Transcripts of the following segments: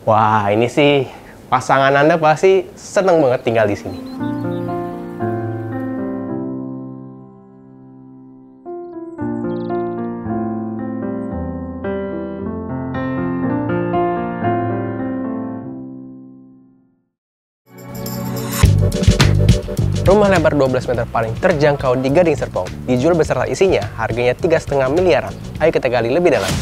Wah, ini sih pasangan Anda pasti seneng banget tinggal di sini. Rumah lebar 12 meter paling terjangkau di Gading Serpong, dijual beserta isinya, harganya 3,5 miliaran. Ayo kita gali lebih dalam.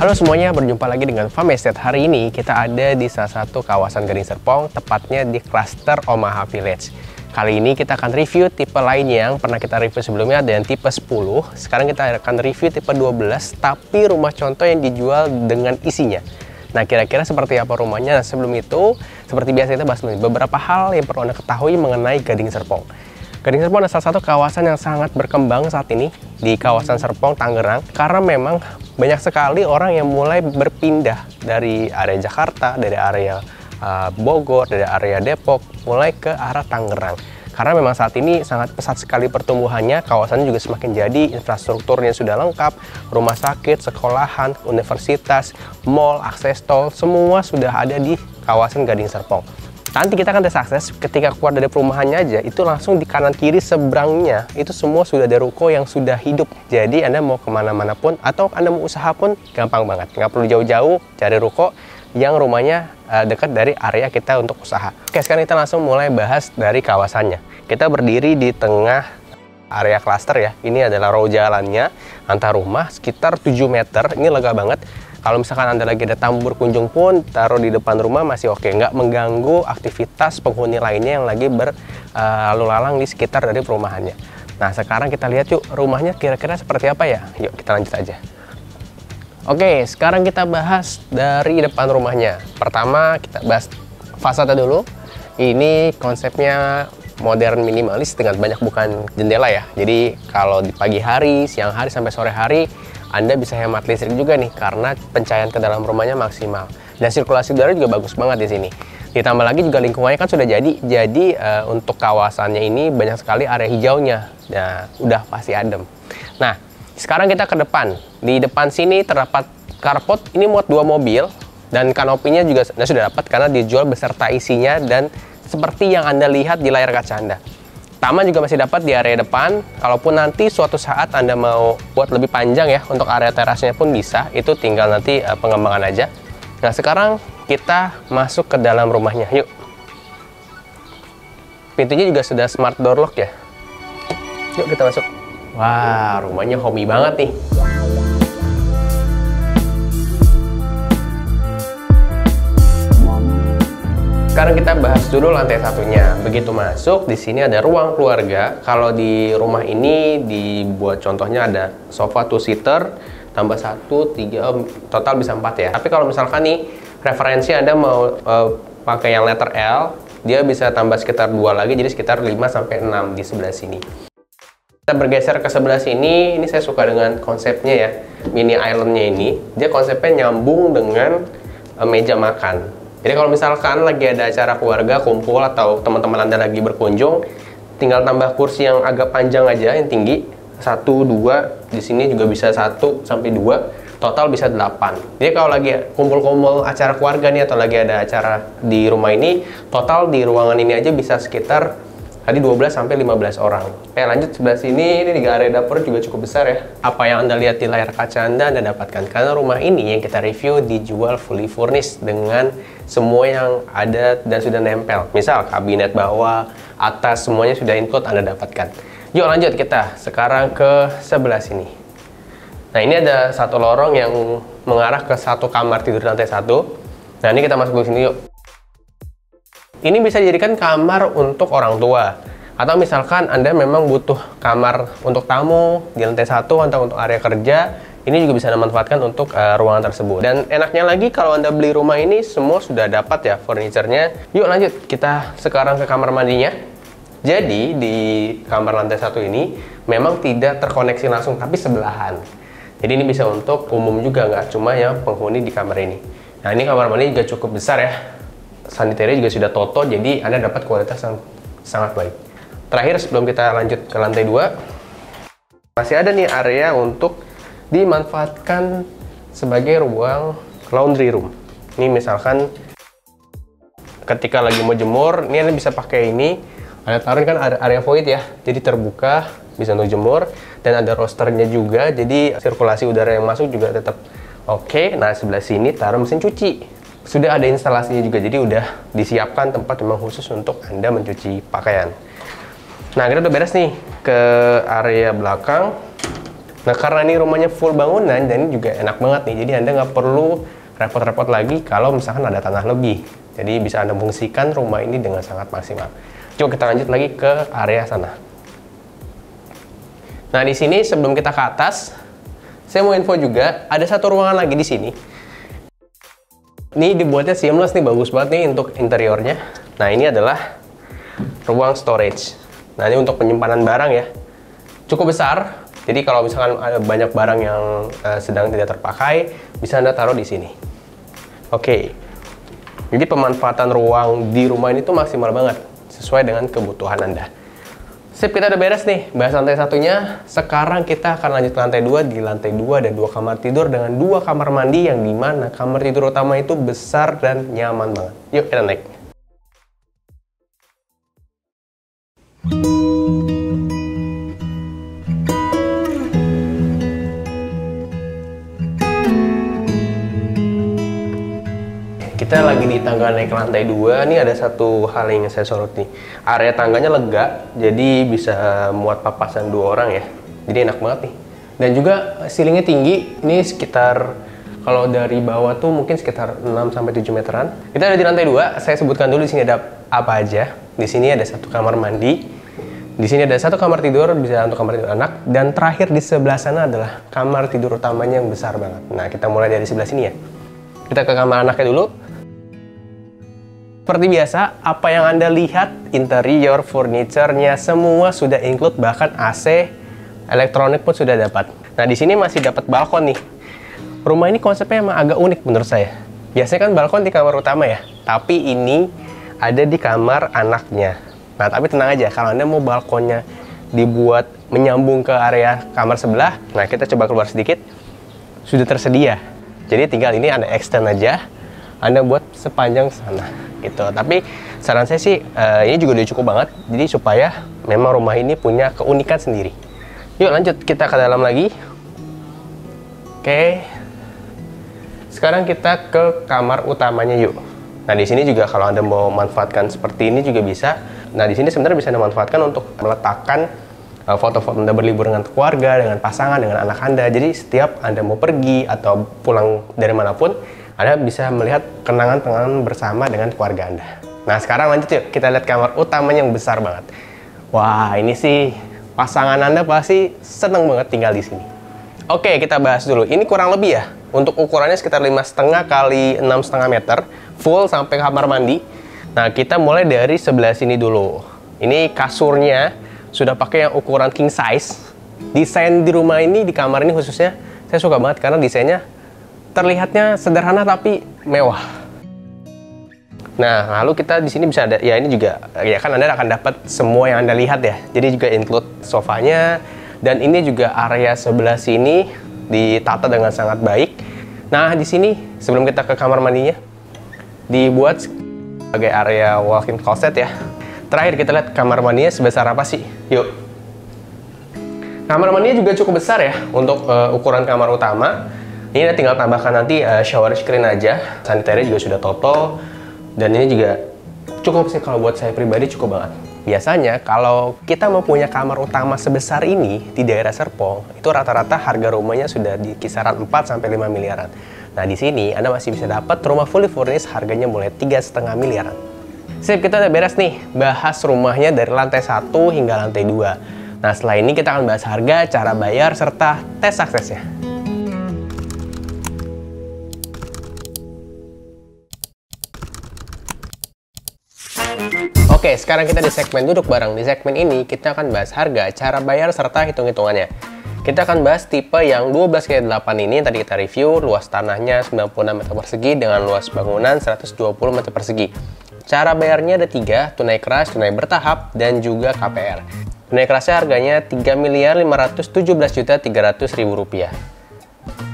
Halo semuanya, berjumpa lagi dengan Farm Estate. Hari ini kita ada di salah satu kawasan Gading Serpong, tepatnya di klaster Omaha Village. Kali ini kita akan review tipe lainnya yang pernah kita review sebelumnya, ada yang tipe 10. Sekarang kita akan review tipe 12, tapi rumah contoh yang dijual dengan isinya. Nah, kira-kira seperti apa rumahnya? Nah, sebelum itu, seperti biasa kita bahas dulu beberapa hal yang perlu Anda ketahui mengenai Gading Serpong. Gading Serpong adalah salah satu kawasan yang sangat berkembang saat ini di kawasan Serpong, Tangerang, karena memang banyak sekali orang yang mulai berpindah dari area Jakarta, dari area Bogor, dari area Depok, mulai ke arah Tangerang. Karena memang saat ini sangat pesat sekali pertumbuhannya, kawasannya juga semakin jadi, infrastrukturnya sudah lengkap, rumah sakit, sekolahan, universitas, mall, akses tol, semua sudah ada di kawasan Gading Serpong. Nanti kita akan tes akses, ketika keluar dari perumahannya aja, itu langsung di kanan kiri seberangnya, itu semua sudah ada ruko yang sudah hidup. Jadi Anda mau kemana-mana pun, atau Anda mau usaha pun, gampang banget. Nggak perlu jauh-jauh cari ruko yang rumahnya dekat dari area kita untuk usaha. Oke, sekarang kita langsung mulai bahas dari kawasannya. Kita berdiri di tengah area klaster ya. Ini adalah row jalannya antar rumah sekitar 7 meter. Ini lega banget. Kalau misalkan Anda lagi ada tamu berkunjung pun, taruh di depan rumah masih oke. Nggak mengganggu aktivitas penghuni lainnya yang lagi berlalu lalang di sekitar dari perumahannya. Nah, sekarang kita lihat yuk rumahnya kira-kira seperti apa ya. Yuk kita lanjut aja. Oke, sekarang kita bahas dari depan rumahnya. Pertama, kita bahas fasada dulu. Ini konsepnya modern minimalis dengan banyak bukan jendela ya. Jadi, kalau di pagi hari, siang hari, sampai sore hari, Anda bisa hemat listrik juga nih, karena pencahayaan ke dalam rumahnya maksimal. Dan sirkulasi udara juga bagus banget di sini. Ditambah lagi juga lingkungannya kan sudah jadi. Jadi, untuk kawasannya ini banyak sekali area hijaunya. Nah, udah pasti adem. Nah, sekarang kita ke depan. Di depan sini terdapat carport, ini muat 2 mobil, dan kanopinya juga sudah dapat karena dijual beserta isinya dan seperti yang Anda lihat di layar kaca Anda. Taman juga masih dapat di area depan. Kalaupun nanti suatu saat Anda mau buat lebih panjang ya, untuk area terasnya pun bisa, itu tinggal nanti pengembangan aja. Nah, sekarang kita masuk ke dalam rumahnya. Yuk. Pintunya juga sudah smart door lock ya. Yuk kita masuk. Wah, rumahnya homey banget nih. Sekarang kita bahas dulu lantai satunya. Begitu masuk, di sini ada ruang keluarga. Kalau di rumah ini dibuat contohnya ada sofa 2-seater, tambah 1, 3, total bisa 4 ya. Tapi kalau misalkan nih, referensi Anda mau pakai yang letter L, dia bisa tambah sekitar 2 lagi, jadi sekitar 5-6 di sebelah sini. Kita bergeser ke sebelah sini, ini saya suka dengan konsepnya ya, mini islandnya ini. Dia konsepnya nyambung dengan meja makan. Jadi kalau misalkan lagi ada acara keluarga, kumpul, atau teman-teman Anda lagi berkunjung, tinggal tambah kursi yang agak panjang aja, yang tinggi. 1, 2, di sini juga bisa 1 sampai 2, total bisa 8. Jadi kalau lagi kumpul-kumpul acara keluarga nih, atau lagi ada acara di rumah ini, total di ruangan ini aja bisa sekitar tadi 12 sampai 15 orang. Oke, lanjut sebelah sini, ini di area dapur juga cukup besar ya. Apa yang Anda lihat di layar kaca Anda dapatkan. Karena rumah ini yang kita review dijual fully furnished dengan semua yang ada dan sudah nempel. Misal kabinet bawah, atas, semuanya sudah include Anda dapatkan. Yuk lanjut kita sekarang ke sebelah sini. Nah, ini ada satu lorong yang mengarah ke satu kamar tidur lantai 1. Nah, ini kita masuk ke sini yuk. Ini bisa dijadikan kamar untuk orang tua. Atau misalkan Anda memang butuh kamar untuk tamu di lantai 1 atau untuk area kerja, ini juga bisa dimanfaatkan untuk ruangan tersebut. Dan enaknya lagi kalau Anda beli rumah ini semua sudah dapat ya furniturnya. Yuk lanjut, kita sekarang ke kamar mandinya. Jadi di kamar lantai 1 ini memang tidak terkoneksi langsung, tapi sebelahan. Jadi ini bisa untuk umum juga, nggak cuma yang penghuni di kamar ini. Nah, ini kamar mandi juga cukup besar ya. Sanitary juga sudah toto, jadi Anda dapat kualitas yang sangat baik. Terakhir sebelum kita lanjut ke lantai 2, masih ada nih area untuk dimanfaatkan sebagai ruang laundry room. Ini misalkan ketika lagi mau jemur, ini Anda bisa pakai ini. Ada taruh kan area void ya, jadi terbuka, bisa untuk jemur. Dan ada rosternya juga, jadi sirkulasi udara yang masuk juga tetap oke. Nah, sebelah sini taruh mesin cuci. Sudah ada instalasinya juga, jadi udah disiapkan tempat memang khusus untuk Anda mencuci pakaian. Nah, kita udah beres nih ke area belakang. Nah, karena ini rumahnya full bangunan dan ini juga enak banget nih, jadi Anda nggak perlu repot-repot lagi kalau misalkan ada tanah lebih. Jadi bisa Anda fungsikan rumah ini dengan sangat maksimal. Coba kita lanjut lagi ke area sana. Nah, di sini sebelum kita ke atas, saya mau info juga ada satu ruangan lagi di sini. Ini dibuatnya seamless nih, bagus banget nih untuk interiornya. Nah, ini adalah ruang storage. Nah, ini untuk penyimpanan barang ya. Cukup besar. Jadi kalau misalkan ada banyak barang yang sedang tidak terpakai, bisa Anda taruh di sini. Oke. Jadi pemanfaatan ruang di rumah ini tuh maksimal banget, sesuai dengan kebutuhan Anda. Sip, kita udah beres nih bahas lantai satunya. Sekarang kita akan lanjut ke lantai 2. Di lantai 2 ada 2 kamar tidur dengan 2 kamar mandi, yang dimana kamar tidur utama itu besar dan nyaman banget. Yuk kita naik. Kita lagi di tangga naik ke lantai 2. Ini ada satu hal yang saya sorot nih. Area tangganya lega, jadi bisa muat papasan 2 orang ya. Jadi enak banget nih. Dan juga ceilingnya tinggi. Ini sekitar, kalau dari bawah tuh mungkin sekitar 6-7 meteran. Kita ada di lantai 2. Saya sebutkan dulu di sini ada apa aja. Di sini ada 1 kamar mandi. Di sini ada 1 kamar tidur, bisa untuk kamar tidur anak. Dan terakhir di sebelah sana adalah kamar tidur utamanya yang besar banget. Nah, kita mulai dari sebelah sini ya. Kita ke kamar anaknya dulu. Seperti biasa, apa yang Anda lihat, interior, furniture-nya semua sudah include, bahkan AC, elektronik pun sudah dapat. Nah, di sini masih dapat balkon nih. Rumah ini konsepnya emang agak unik menurut saya. Biasanya kan balkon di kamar utama ya, tapi ini ada di kamar anaknya. Nah, tapi tenang aja, kalau Anda mau balkonnya dibuat menyambung ke area kamar sebelah, nah kita coba keluar sedikit, sudah tersedia. Jadi tinggal ini Anda extend aja, Anda buat sepanjang sana gitu. Tapi saran saya sih ini juga udah cukup banget, jadi supaya memang rumah ini punya keunikan sendiri. Yuk lanjut, kita ke dalam lagi. Oke, sekarang kita ke kamar utamanya yuk. Nah, di sini juga kalau Anda mau manfaatkan seperti ini juga bisa. Nah, di sini sebenarnya bisa Anda manfaatkan untuk meletakkan foto-foto Anda berlibur dengan keluarga, dengan pasangan, dengan anak Anda. Jadi setiap Anda mau pergi atau pulang dari manapun, Anda bisa melihat kenangan-kenangan bersama dengan keluarga Anda. Nah, sekarang lanjut yuk, kita lihat kamar utamanya yang besar banget. Wah, ini sih pasangan Anda pasti seneng banget tinggal di sini. Oke, kita bahas dulu. Ini kurang lebih ya, untuk ukurannya sekitar 5,5 kali 6,5 meter, full sampai kamar mandi. Nah, kita mulai dari sebelah sini dulu. Ini kasurnya sudah pakai yang ukuran king size. Desain di rumah ini, di kamar ini khususnya, saya suka banget karena desainnya terlihatnya sederhana tapi mewah. Nah, lalu kita di sini bisa ada, ya ini juga, ya kan Anda akan dapat semua yang Anda lihat ya. Jadi juga include sofanya, dan ini juga area sebelah sini ditata dengan sangat baik. Nah, di sini sebelum kita ke kamar mandinya, dibuat sebagai area walk-in closet ya. Terakhir kita lihat kamar mandinya sebesar apa sih? Yuk. Kamar mandinya juga cukup besar ya untuk ukuran kamar utama. Ini tinggal tambahkan nanti shower screen aja. Sanitary juga sudah total. Dan ini juga cukup sih, kalau buat saya pribadi cukup banget. Biasanya kalau kita mau punya kamar utama sebesar ini di daerah Serpong, itu rata-rata harga rumahnya sudah di kisaran 4-5 miliaran. Nah, di sini Anda masih bisa dapat rumah fully furnished harganya mulai 3,5 miliaran. Sip, kita udah beres nih bahas rumahnya dari lantai 1 hingga lantai 2. Nah, setelah ini kita akan bahas harga, cara bayar, serta tes aksesnya. Oke, sekarang kita di segmen duduk bareng. Di segmen ini kita akan bahas harga, cara bayar, serta hitung-hitungannya. Kita akan bahas tipe yang 12x8 ini yang tadi kita review. Luas tanahnya 96 meter persegi dengan luas bangunan 120 meter persegi. Cara bayarnya ada 3, tunai keras, tunai bertahap, dan juga KPR. Tunai kerasnya harganya Rp3.517.300.000.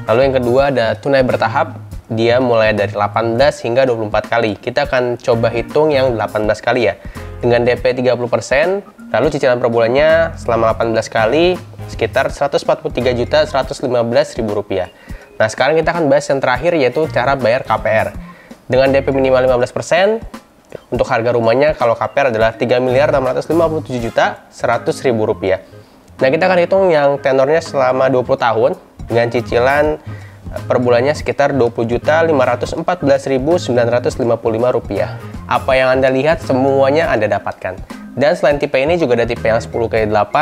Lalu yang kedua ada tunai bertahap, dia mulai dari 18 hingga 24 kali. Kita akan coba hitung yang 18 kali ya. Dengan DP 30%, lalu cicilan per bulannya selama 18 kali sekitar Rp143.115.000. Nah, sekarang kita akan bahas yang terakhir, yaitu cara bayar KPR. Dengan DP minimal 15%, untuk harga rumahnya kalau KPR adalah Rp3.657.100.000. Nah, kita akan hitung yang tenornya selama 20 tahun dengan cicilan per bulannya sekitar Rp20.514.955. Apa yang Anda lihat semuanya Anda dapatkan. Dan selain tipe ini juga ada tipe yang 10x8,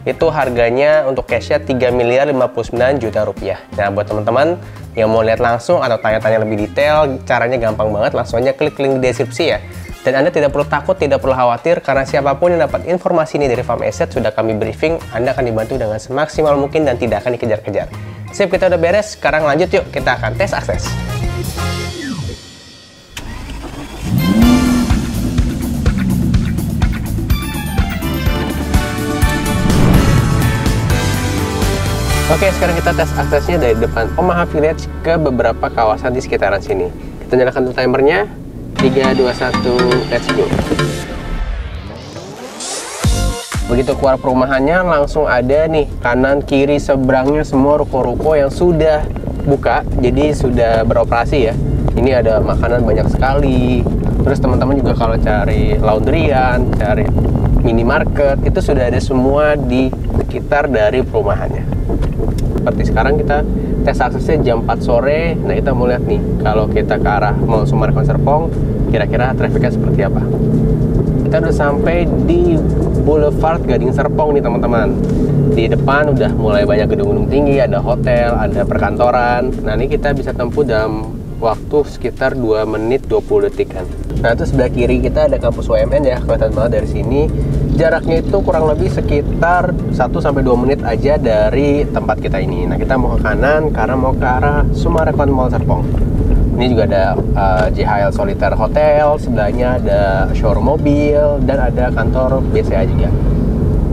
itu harganya untuk cashnya Rp3.059.000.000. Nah, buat teman-teman yang mau lihat langsung atau tanya-tanya lebih detail, caranya gampang banget, langsung aja klik link di deskripsi ya. Dan Anda tidak perlu takut, tidak perlu khawatir, karena siapapun yang dapat informasi ini dari Farm Asset sudah kami briefing, Anda akan dibantu dengan semaksimal mungkin dan tidak akan dikejar-kejar. Sip, kita udah beres, sekarang lanjut yuk, kita akan tes akses. Oke, sekarang kita tes aksesnya dari depan Omaha Village ke beberapa kawasan di sekitaran sini. Kita nyalakan dulu timernya. 3, 2, 1, let's go. Begitu keluar perumahannya, langsung ada nih kanan kiri seberangnya semua ruko-ruko yang sudah buka, jadi sudah beroperasi ya. Ini ada makanan banyak sekali. Terus teman-teman juga kalau cari laundryan, cari minimarket, itu sudah ada semua di sekitar dari perumahannya. Seperti sekarang kita tes aksesnya jam 4 sore. Nah, kita mau lihat nih kalau kita ke arah Mall Sumarekon Serpong, kira-kira trafiknya seperti apa. Kita udah sampai di Boulevard Gading Serpong nih teman-teman. Di depan udah mulai banyak gedung-gedung tinggi, ada hotel, ada perkantoran. Nah, ini kita bisa tempuh dalam waktu sekitar 2 menit 20 detikan. Nah, itu sebelah kiri kita ada kampus UMN ya, kelihatan banget dari sini. Jaraknya itu kurang lebih sekitar 1-2 menit aja dari tempat kita ini. Nah, kita mau ke kanan karena mau ke arah Sumarekon Mall Serpong. Ini juga ada JHL Solitaire Hotel, sebelahnya ada showroom mobil, dan ada kantor BCA juga.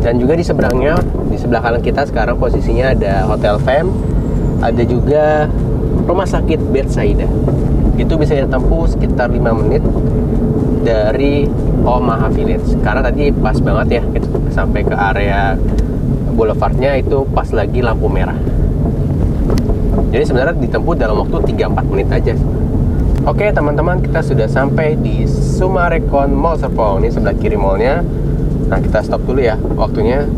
Dan juga di seberangnya, di sebelah kanan kita sekarang posisinya ada Hotel Fam, ada juga Rumah Sakit Bethsaida. Itu bisa ditempuh sekitar 5 menit dari Omaha Village. Karena tadi pas banget ya, kita sampai ke area boulevardnya itu pas lagi lampu merah. Jadi sebenarnya ditempuh dalam waktu 3-4 menit aja. Oke teman-teman, kita sudah sampai di Sumarekon Mall Serpong. Ini sebelah kiri mallnya. Nah, kita stop dulu ya, waktunya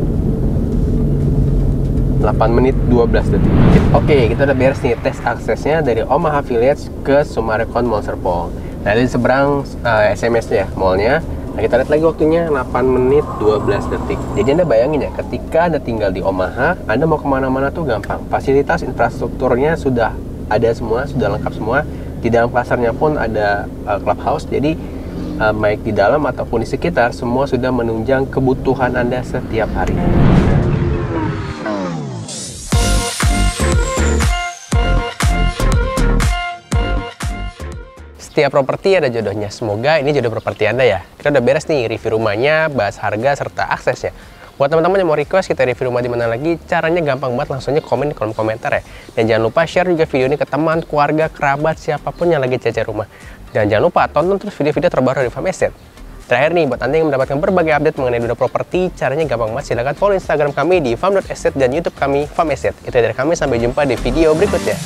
8 menit 12 detik. Oke, kita udah beres nih tes aksesnya dari Omaha Village ke Sumarekon Mall Serpong. Nah, di seberang SMS-nya mallnya. Nah, kita lihat lagi waktunya 8 menit 12 detik. Jadi Anda bayangin ya, ketika Anda tinggal di Omaha, Anda mau kemana-mana tuh gampang. Fasilitas infrastrukturnya sudah ada semua, sudah lengkap semua. Di dalam pasarnya pun ada clubhouse. Jadi baik di dalam ataupun di sekitar, semua sudah menunjang kebutuhan Anda setiap hari. Setiap properti ada jodohnya. Semoga ini jodoh properti Anda ya. Kita udah beres nih review rumahnya, bahas harga serta aksesnya. Buat teman-teman yang mau request kita review rumah di mana lagi, caranya gampang banget, langsung aja komen di kolom komentar ya. Dan jangan lupa share juga video ini ke teman, keluarga, kerabat, siapapun yang lagi cari rumah. Dan jangan lupa tonton terus video-video terbaru dari Farm Asset. Terakhir nih, buat Anda yang mendapatkan berbagai update mengenai dunia properti, caranya gampang banget. Silahkan follow Instagram kami di farm.asset dan YouTube kami Farm Asset. Itu dari kami, sampai jumpa di video berikutnya.